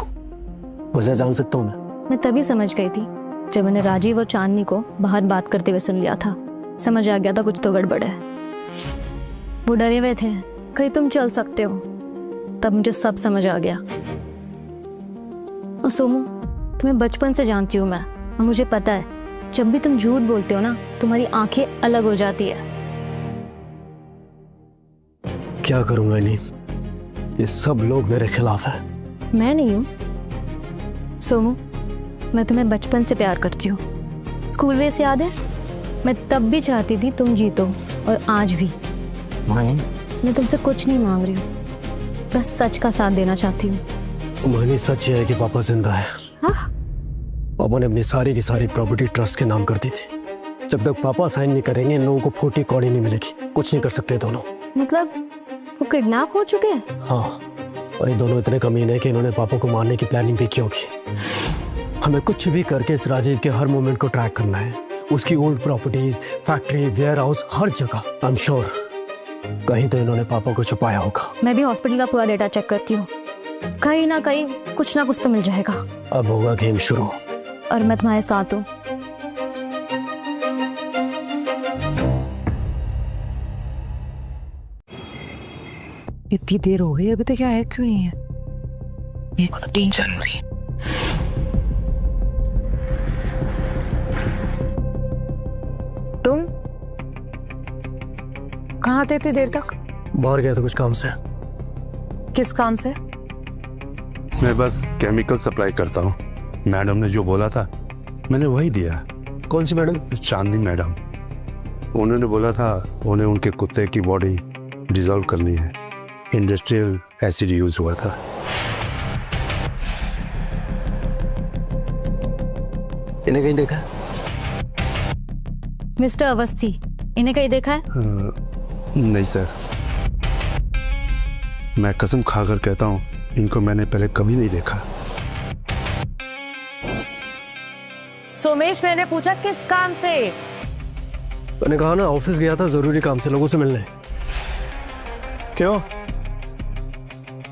मुझे जान सकता हूँ मैं तभी समझ गई थी जब मैंने राजीव और चांदनी को बाहर बात करते हुए सुन लिया था। समझ आ गया था कुछ तो गड़बड़ है। वो डरे हुए थे कहीं तुम चल सकते हो, तब मुझे सब समझ आ गया। और सोमू, तुम्हें बचपन से जानती हूँ मैं, और मुझे पता है जब भी तुम झूठ बोलते हो ना तुम्हारी आंखें अलग हो जाती है। क्या करूंगा नहीं, ये सब लोग मेरे खिलाफ है। मैं नहीं हूँ सोमू, मैं तुम्हें बचपन से प्यार करती हूँ। स्कूल रेस याद है? मैं तब भी चाहती थी तुम जीतो, और आज भी। मैं तुमसे कुछ नहीं मांग रही हूँ, बस सच का साथ देना चाहती हूँ। मोहिनी, सच ये है कि पापा जिंदा है। हाँ? पापा ने अपनी सारी की सारी प्रॉपर्टी ट्रस्ट के नाम कर दी थी। जब तक पापा साइन नहीं करेंगे इन लोगों को 40 कौड़ी नहीं मिलेगी। कुछ नहीं कर सकते दोनों। मतलब वो किडनैप हो चुके हैं? हाँ, और ये दोनों इतने कमीने हैं कि इन्होंने पापा को मारने की प्लानिंग भी की होगी। हमें कुछ भी करके इस राजीव के हर मोमेंट को ट्रैक करना है, उसकी old properties, factory, warehouse, हर जगह। आई एम श्योर कहीं तो इन्होंने पापा को छुपाया होगा। मैं भी हॉस्पिटल का पूरा डेटा चेक करती हूँ, कहीं ना कहीं कुछ ना कुछ तो मिल जाएगा। अब होगा गेम शुरू, और मैं तुम्हारे साथ हूँ। इतनी देर हो गई, अभी तक आया क्यों नहीं है? मेरे को तो टेंशन हो रही है। तुम कहाँ थे इतनी देर तक? बाहर गया था कुछ काम से। किस काम से? मैं बस केमिकल सप्लाई करता हूँ। मैडम ने जो बोला था मैंने वही दिया। कौन सी मैडम? चांदनी मैडम। उन्होंने बोला था उन्हें उनके कुत्ते की बॉडी डिसॉल्व करनी है। इंडस्ट्रियल एसिड यूज हुआ था। इन्हें कहीं देखा? मिस्टर अवस्थी, इन्हें कहीं देखा है? नहीं सर, मैं कसम खाकर कहता हूँ इनको मैंने पहले कभी नहीं देखा। सोमेश, मैंने पूछा किस काम से? मैंने कहा ना ऑफिस गया था जरूरी काम से, लोगों से मिलने। क्यों,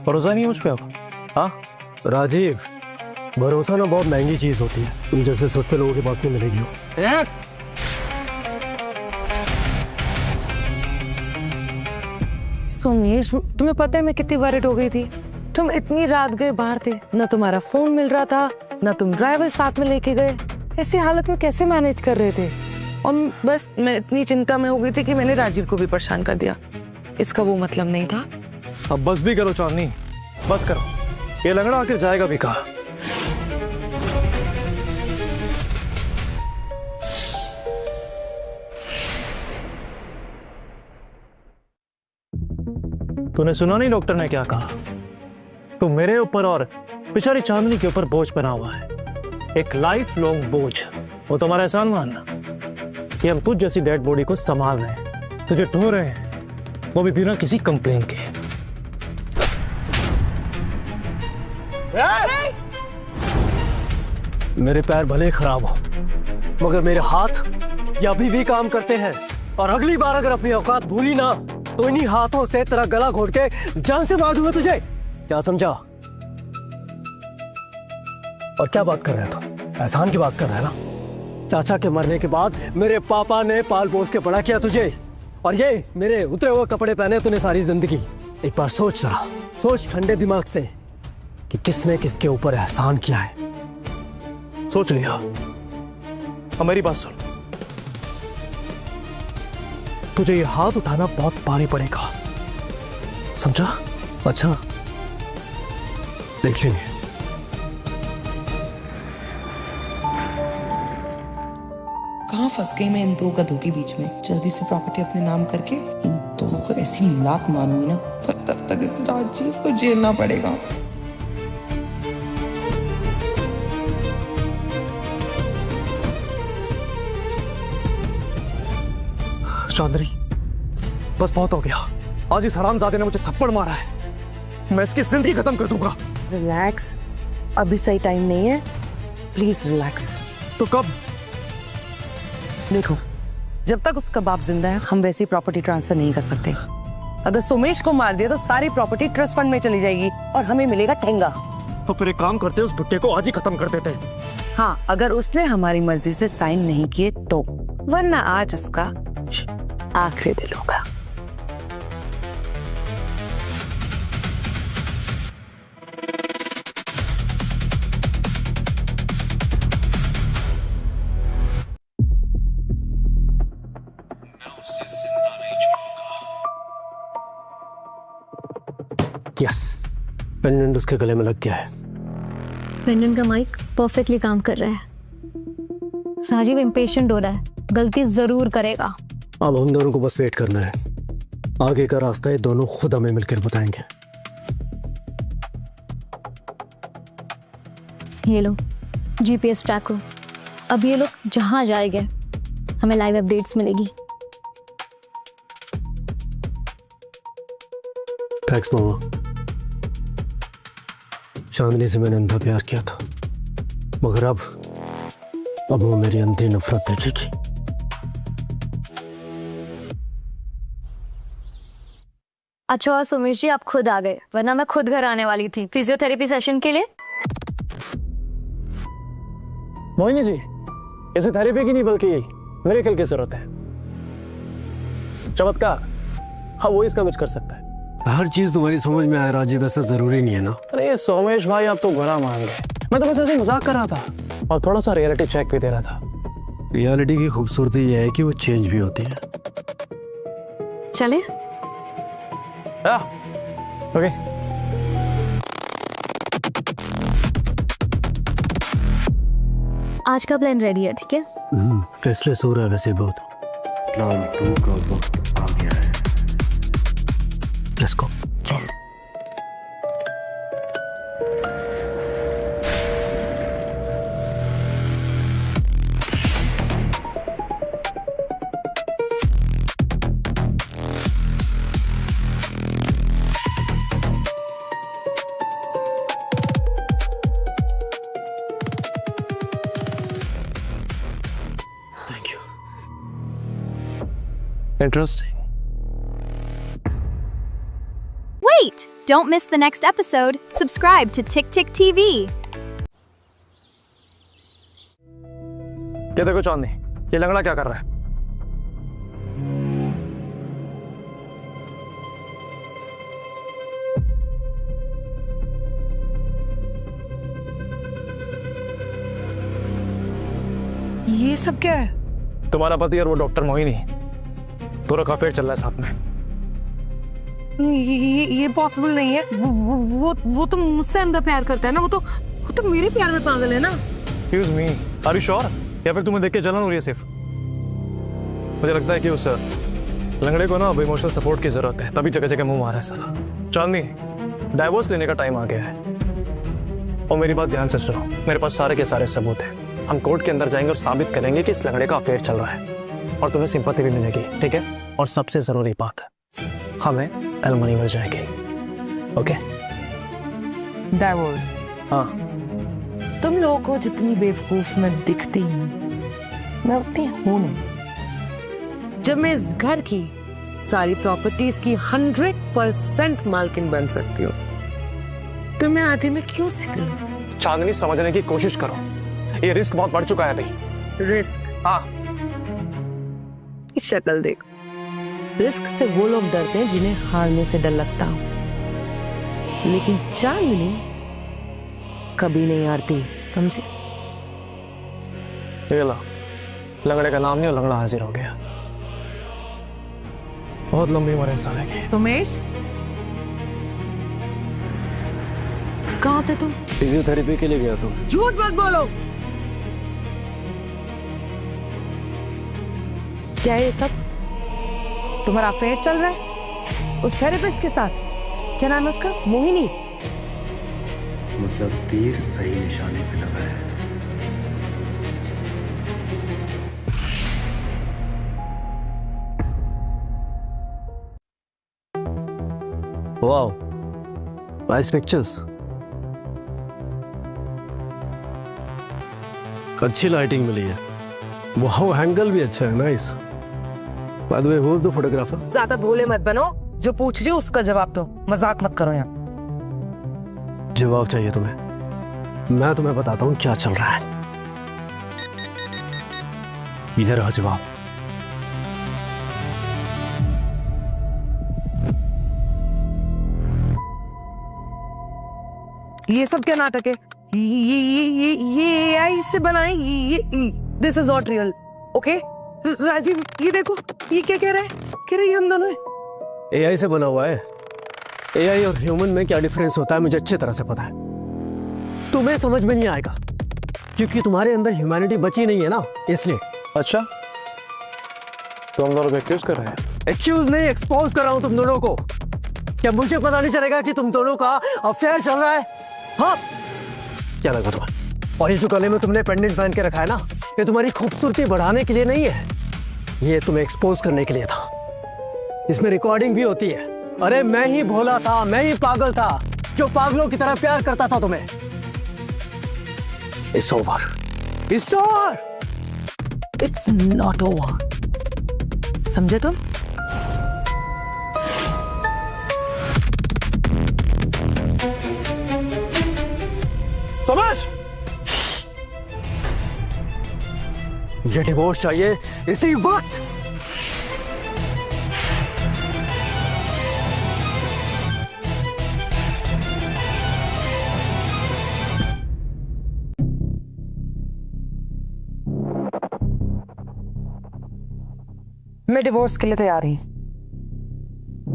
भरोसा नहीं मुझ पे अब? हाँ राजीव, भरोसा ना बहुत महंगी चीज होती है, तुम जैसे सस्ते लोगों के पास नहीं मिलेगी। सोमेश, तुम्हें पता है मैं कितनी वरिड हो गई थी? तुम इतनी रात गए बाहर थे, ना तुम्हारा फोन मिल रहा था, ना तुम ड्राइवर साथ में लेके गए। ऐसी हालत में कैसे मैनेज कर रहे थे? और बस मैं इतनी चिंता में हो गई थी कि मैंने राजीव को भी परेशान कर दिया। इसका वो मतलब नहीं था। अब बस भी करो चांदनी, बस करो। ये लंगड़ा आखिर जाएगा भी कहाँ? तूने सुना नहीं डॉक्टर ने क्या कहा? तू मेरे ऊपर और बेचारी चांदनी के ऊपर बोझ बना हुआ है, एक लाइफ लॉन्ग बोझ। वो तुम्हारा एहसान मानना कि हम तुझ जैसी डेड बॉडी को संभाल रहे हैं, तुझे ढो रहे हैं, वो भी बिना किसी कंप्लेन के। मेरे पैर भले खराब हो मगर मेरे हाथ ये अभी भी काम करते हैं, और अगली बार अगर अपनी औकात भूली ना तो इन्हीं हाथों से तेरा गला घोट के जान से मार दूंगा तुझे। क्या समझा? और क्या बात कर रहे हो? तो एहसान की बात कर रहे हैं ना? चाचा के मरने के बाद मेरे पापा ने पाल पोस के बड़ा किया तुझे, और ये मेरे उतरे हुए कपड़े पहने तूने सारी जिंदगी। एक बार सोच जरा, सोच ठंडे दिमाग से कि किसने किसके ऊपर एहसान किया है। सोच लिया। अब मेरी बात सुन, तुझे ये हाथ उठाना बहुत भारी पड़ेगा, समझा? अच्छा, देख लेंगे। कहाँ फंस गई मैं इन दो गधों के बीच में। जल्दी से प्रॉपर्टी अपने नाम करके इन दोनों को ऐसी लात मारूंगी ना, पर तब तक इस राजीव को झेलना पड़ेगा। चांदनी, बस बहुत हो गया। आज इस हरामजादे ने मुझे थप्पड़ मारा है, मैं इसकी जिंदगी खत्म कर दूंगा। रिलैक्स, अभी सही टाइम नहीं है, प्लीज रिलैक्स। तो कब? देखो, जब तक उसका बाप जिंदा है हम वैसी प्रॉपर्टी ट्रांसफर नहीं कर सकते। अगर सोमेश को मार दिया तो सारी प्रॉपर्टी ट्रस्ट फंड में चली जाएगी और हमें मिलेगा ठेंगा। तो फिर एक काम करते, उस बुट्टे को आज ही खत्म कर देते। हाँ, अगर उसने हमारी मर्जी से साइन नहीं किए तो, वरना आज उसका आखिरी दिन होगा। यस, पेंडेंट उसके गले में लग गया है। पेंडेंट का माइक परफेक्टली काम कर रहा है। राजीव इम्पेशेंट हो रहा है, गलती जरूर करेगा। अब हम दोनों को बस वेट करना है, आगे का रास्ता ये दोनों खुद हमें मिलकर बताएंगे। ये लो जीपीएस ट्रैक हो, अब ये लोग जहां जाएंगे हमें लाइव अपडेट्स मिलेगी। थैंक्स मामा। चांदनी से मैंने अंधा प्यार किया था, मगर अब वो मेरी अंधी नफरत देखेगी। अच्छा सुमेश जी, आप खुद आ गए, वरना मैं खुद घर आने वाली थी फिजियोथेरेपी सेशन के लिए। मोहिनी जी, इसे थेरेपी की नहीं बल्कि मिरेकल की जरूरत है। चमत्कार, हाँ वो इसका कुछ कर सकता है। हर चीज तुम्हारी समझ में आए राजीव, ऐसा जरूरी नहीं है ना। अरे सोमेश भाई, आप तो बुरा मान गए। मैं तो बस ऐसे मजाक कर रहा था और थोड़ा सा रियलिटी चेक भी दे रहा था। रियलिटी की खूबसूरती यह है कि वो चेंज भी होती है। चले ओके। आज का प्लान रेडी है, ठीक है? रेस्टलेस हो रहा है वैसे बहुत। प्लान 2 का वक्त आ गया है। Let's go. Yes. Interesting. Wait! Don't miss the next episode. Subscribe to Tick Tick TV. ये देखो चांदनी, ये लंगड़ा क्या कर रहा है? ये सब क्या है? तुम्हारा पति और वो डॉक्टर मोहिनी, दोनों का अफेयर चल रहा है साथ में। ये पॉसिबल नहीं है। वो तो मुझसे अंदर प्यार करता है ना। वो तो मेरे प्यार में पागल है ना। Excuse me, are you sure? या फिर तुम्हें देख के जलन हो रही है सिर्फ? मुझे लगता है कि उस लंगड़े को ना अब इमोशनल सपोर्ट की जरूरत है, तभी जगह जगह मुंह मारा है साला। चांदनी, डाइवोर्स लेने का टाइम आ गया है। और मेरी बात ध्यान से सुनो, मेरे पास सारे के सारे सबूत हैं। हम कोर्ट के अंदर जाएंगे और साबित करेंगे कि इस लंगड़े का अफेयर चल रहा है, और तुम्हें सिंपैथी भी मिलेगी, ठीक है? और सबसे जरूरी बात, हमें एलिमनी मिल जाएगी। ओके? डाइवोर्स? हाँ। तुम लोगों को जितनी बेवकूफ मैं दिखती हूँ, मैं उतनी हूं नहीं। जब मैं इस घर की सारी प्रॉपर्टीज की 100% मालकिन बन सकती हूँ, तो मैं आधे में क्यों सेटल हूँ? चांदनी, समझने की कोशिश करो, ये रिस्क बहुत बढ़ चुका है अभी। रिस्क। हाँ। शक्ल देख, रिस्क से वो लोग डरते हैं जिन्हें हारने से डर लगता हो, लेकिन चांदनी कभी नहीं हारती, समझे? ये ला, लंगड़े का नाम नहीं और लंगड़ा हाजिर हो गया। बहुत लंबी उम्र इंसान है की। सोमेश, कहाँ थे तुम? फिजियोथेरेपी के लिए गया था। झूठ मत बोलो। क्या ये सब तुम्हारा अफेयर चल रहा है उस थेरेपिस्ट के साथ? क्या नाम है उसका? मोहिनी। मतलब तीर सही निशाने पे लगा है। Wow, nice pictures. अच्छी लाइटिंग मिली है। वाओ, एंगल भी अच्छा है, nice. By the way, who is the photographer? ज्यादा भोले मत बनो, जो पूछ रही हो उसका जवाब दो, मजाक मत करो यहाँ। जवाब चाहिए तुम्हें? मैं तुम्हें बताता हूँ क्या चल रहा है। इधर आ जवाब। ये सब क्या नाटक है? ये AI से बनाए, this is not real, okay? Rajiv, ये देखो, ये क्या कह रहा है? कह रही हम दोनों है। AI से बना हुआ है। AI और ह्यूमन में क्या डिफरेंस होता है मुझे अच्छी तरह से पता है। तुम्हें समझ में नहीं आएगा क्योंकि तुम्हारे अंदर ह्यूमैनिटी बची नहीं है ना, इसलिए। अच्छा, तो हम दोनों को एक्यूज कर रहे हैं? एक्यूज नहीं, एक्सपोज कर रहा हूं तुम दोनों को। क्या मुझे पता नहीं चलेगा कि तुम दोनों का अफेयर चल रहा है? हाँ, क्या लगा तुम्हें? और ये जो गले में तुमने पेंडेंट पहन के रखा है ना, ये तुम्हारी खूबसूरती बढ़ाने के लिए नहीं है, ये तुम्हें एक्सपोज करने के लिए था। इसमें रिकॉर्डिंग भी होती है। अरे मैं ही भोला था, मैं ही पागल था जो पागलों की तरह प्यार करता था तुम्हें। It's over. It's over. It's not over. समझे तुम? समझ? ये डिवोर्स चाहिए इसी वक्त। मैं डिवोर्स के लिए तैयार हूँ।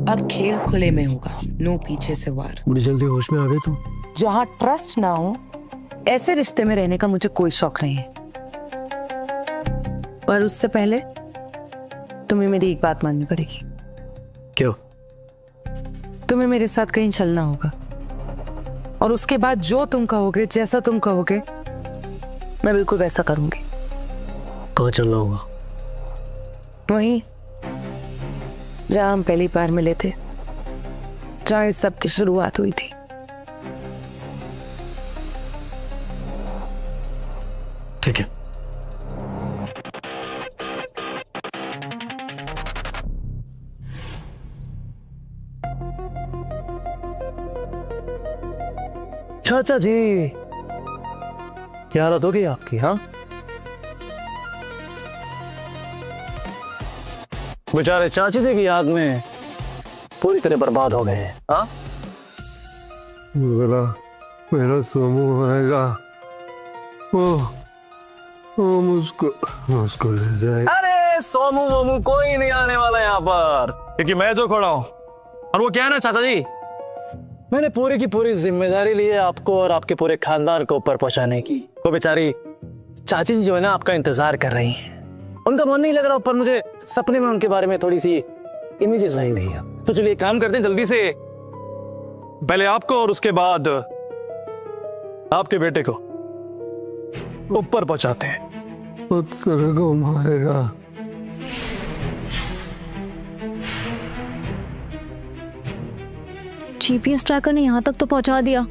अब खेल खुले में होगा, नो पीछे से वार। बड़ी जल्दी होश में आ गए तुम। जहाँ ट्रस्ट ना हो ऐसे रिश्ते में रहने का मुझे कोई शौक नहीं है। पर उससे पहले तुम्हें मेरी एक बात माननी पड़ेगी। क्यों? तुम्हें मेरे साथ कहीं चलना होगा और उसके बाद जो तुम कहोगे, जैसा तुम कहोगे, मैं बिल्कुल वैसा करूंगी। कहाँ चलना होगा? वहीं जहां हम पहली बार मिले थे, जहां इस सब की शुरुआत हुई थी। ठीक है। चाचा जी, क्या हालत होगी आपकी? हाँ, बेचारे चाची जी की याद में पूरी तरह बर्बाद हो गए हैं। हाँ, मेरा सोमू आएगा, वो मुझको ले जाएगा। अरे सोमू वोमू कोई नहीं आने वाला यहाँ पर, क्योंकि मैं जो खड़ा हूँ। और वो क्या है ना चाचा जी, मैंने पूरी की पूरी जिम्मेदारी ली है आपको और आपके पूरे खानदान को ऊपर पहुंचाने की। वो बेचारी चाची जी जो है ना, आपका इंतजार कर रही हैं। उनका मन नहीं लग रहा, पर मुझे सपने में उनके बारे में थोड़ी सी इमेजेस आई नहीं है। तो चलिए काम करते हैं, जल्दी से पहले आपको और उसके बाद आपके बेटे को ऊपर पहुंचाते हैं। उत्तर को मारेगा। जीपीएस ट्रैकर ने यहाँ तक तो पहुंचा दिया।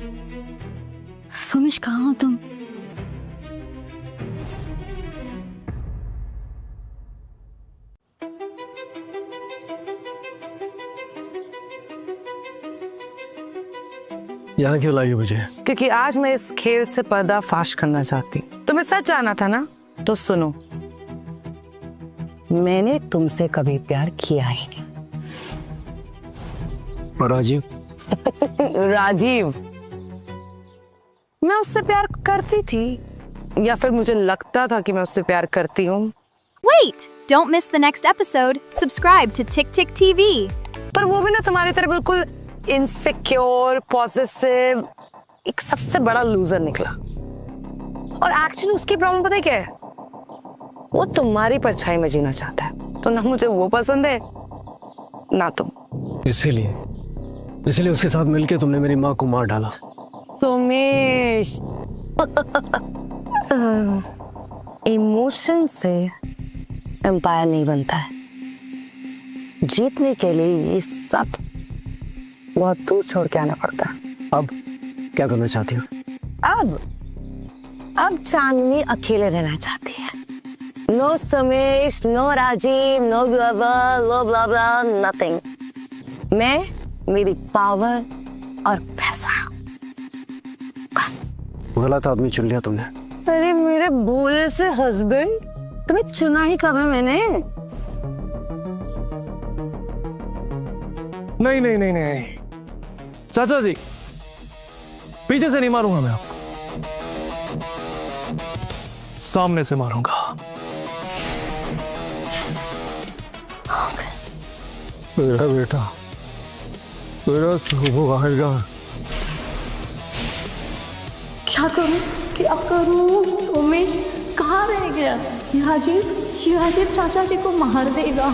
सुमिश, कहाँ हो तुम? यहाँ क्यों लाई हो मुझे? क्योंकि आज मैं इस खेल से पर्दाफाश करना चाहती हूँ। तुम्हें सच जानना था ना तो सुनो, मैंने तुमसे कभी प्यार किया ही नहीं। और राजीव? राजीव, मैं उससे प्यार करती थी, या फिर मुझे लगता था कि मैं उससे प्यार करती हूँ। Wait! Don't miss the next episode. Subscribe to Tick Tick TV. पर वो भी ना तुम्हारी तरह बिल्कुल इनसिक्योर, पॉसेसिव, एक सबसे बड़ा लूजर निकला। और एक्चुअली उसकी प्रॉब्लम पता है क्या है? वो तुम्हारी परछाई में जीना चाहता है, तो ना मुझे वो पसंद है ना तुम। इसीलिए उसके साथ मिलके तुमने मेरी माँ को मार डाला। सोमेश, इमोशन से एम्पायर नहीं बनता है। जीतने के लिए ये सब बहुत दूर छोड़ के आना पड़ता है। अब क्या करना चाहती हो? अब चांदनी अकेले रहना चाहती है। नो समेश, नो राजीव, नो ब्ला ब्ला, नथिंग। मैं, मेरी पावर और पैसा, बस। गलत आदमी चुन लिया तुमने। अरे मेरे भोले से हस्बैंड, तुम्हें चुना ही कब है मैंने? नहीं, चाचा जी, पीछे से नहीं मारूंगा मैं आपको, सामने से मारूंगा। मेरा बेटा, मेरा सुहागा। क्या करूं? सोमेश कहाँ रह गया? राजीव चाचा जी को मार देगा।